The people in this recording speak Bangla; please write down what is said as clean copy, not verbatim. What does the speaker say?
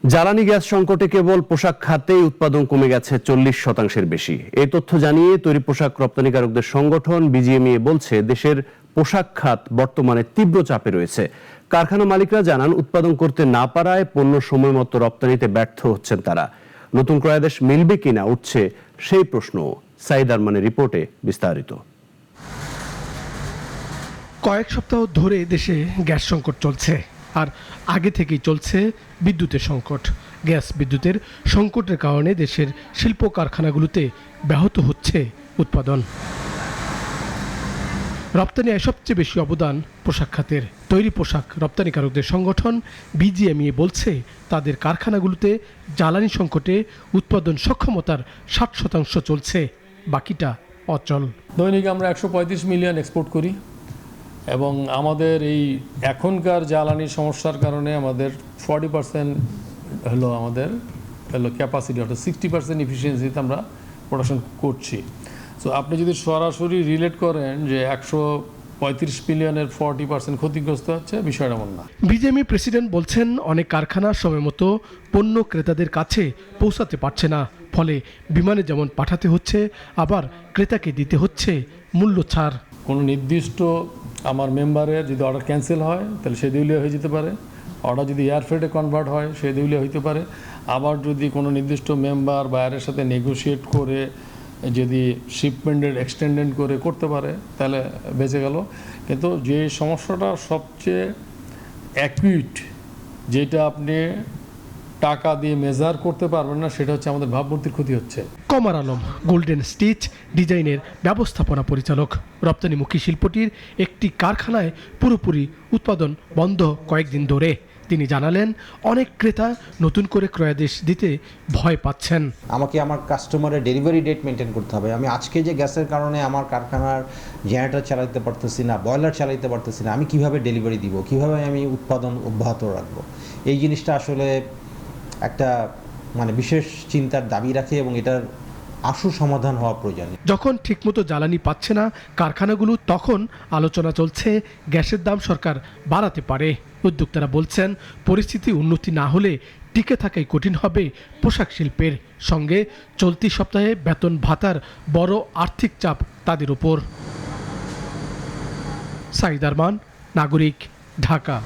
জ্বালানি গ্যাস সংকটে কেবল পোশাক খাতেই উৎপাদন কমে গেছে 40%-এর বেশি। এই তথ্য জানিয়ে তৈরি পোশাক রপ্তানিকারকদের সংগঠন বিজিএমইএ বলছে, দেশের পোশাক খাত বর্তমানে তীব্র চাপে রয়েছে। কারখানা মালিকরা জানান, উৎপাদন করতে না পারায় পণ্য সময় মতো রপ্তানিতে ব্যর্থ হচ্ছেন তারা। নতুন ক্রয়াদেশ মিলবে কিনা উঠছে সেই প্রশ্ন। সাইদ আরমানের রিপোর্টে বিস্তারিত। কয়েক সপ্তাহ ধরে দেশে গ্যাস সংকট চলছে, আর আগে থেকেই চলছে বিদ্যুতের সংকট। গ্যাস বিদ্যুতের সংকটের কারণে দেশের শিল্প কারখানাগুলোতে ব্যাহত হচ্ছে উৎপাদন। রপ্তানিতে সবচেয়ে বেশি অবদান পোশাক খাতের। তৈরি পোশাক রপ্তানিকারকদের সংগঠন বিজিএমইএ বলছে, তাদের কারখানাগুলোতে জ্বালানি সংকটে উৎপাদন সক্ষমতার 60% চলছে, বাকিটা অচল। দৈনিক আমরা 135 মিলিয়ন এক্সপোর্ট করি এবং আমাদের এই এখনকার জ্বালানির সমস্যার কারণে আমাদের 40% হলো ক্যাপাসিটি, অর্থাৎ 60% এফিসিয়েন্সিতে আমরা প্রোডাকশন করছি। সো আপনি যদি সরাসরি রিলেট করেন যে 135 মিলিয়নের 40% ক্ষতিগ্রস্ত হচ্ছে, বিষয়টা এমন না। বিজেএমই প্রেসিডেন্ট বলছেন, অনেক কারখানা সময় মতো পণ্য ক্রেতাদের কাছে পৌঁছাতে পারছে না, ফলে বিমানে যেমন পাঠাতে হচ্ছে, আবার ক্রেতাকে দিতে হচ্ছে মূল্য ছাড়। কোনো নির্দিষ্ট আমার মেম্বারের যদি অর্ডার ক্যান্সেল হয় তাহলে সে দেউলিয়া হয়ে যেতে পারে, অর্ডার যদি এয়ারফ্রেটে কনভার্ট হয় সে দেউলিয়া হইতে পারে, আবার যদি কোনো নির্দিষ্ট মেম্বার বায়ারের সাথে নেগোশিয়েট করে যদি শিপমেন্টের এক্সটেন্ডেন্ট করে করতে পারে তাহলে বেঁচে গেল। কিন্তু যে সমস্যাটা সবচেয়ে অ্যাকিউট, যেটা আপনি টাকা দিয়ে মেজার করতে পারবেন না, সেটা হচ্ছে আমাদের ভাবমূর্তির ক্ষতি হচ্ছে। কমার আলম গোল্ডেন স্টিচ ডিজাইনের ব্যবস্থাপনা পরিচালক। রপ্তানিমুখী শিল্পটির একটি কারখানায় পুরোপুরি উৎপাদন বন্ধ কয়েকদিন ধরে। তিনি জানালেন, অনেক ক্রেতা নতুন করে ক্রয়াদেশ দিতে ভয় পাচ্ছেন। আমাকে আমার কাস্টমারের ডেলিভারি ডেট মেনটেন করতে হবে। আমি আজকে যে গ্যাসের কারণে আমার কারখানার জেনারেটর চালাতে পারতেছি না, বয়লার চালাতে পারতেছি না, আমি কিভাবে ডেলিভারি দিব, কিভাবে আমি উৎপাদন অব্যাহত রাখবো, এই জিনিসটা আসলে একটা বিশেষ চিন্তার দাবি রাখে এবং এটার আশু সমাধান হওয়া প্রয়োজন। যখন ঠিকমতো জ্বালানি পাচ্ছে না কারখানাগুলো, তখন আলোচনা চলছে গ্যাসের দাম সরকার বাড়াতে পারে। উদ্যোক্তারা বলছেন, পরিস্থিতি উন্নতি না হলে টিকে থাকাই কঠিন হবে পোশাক শিল্পের। সঙ্গে চলতি সপ্তাহে বেতন ভাতার বড় আর্থিক চাপ তাদের উপর। সাইদ আরমান, নাগরিক, ঢাকা।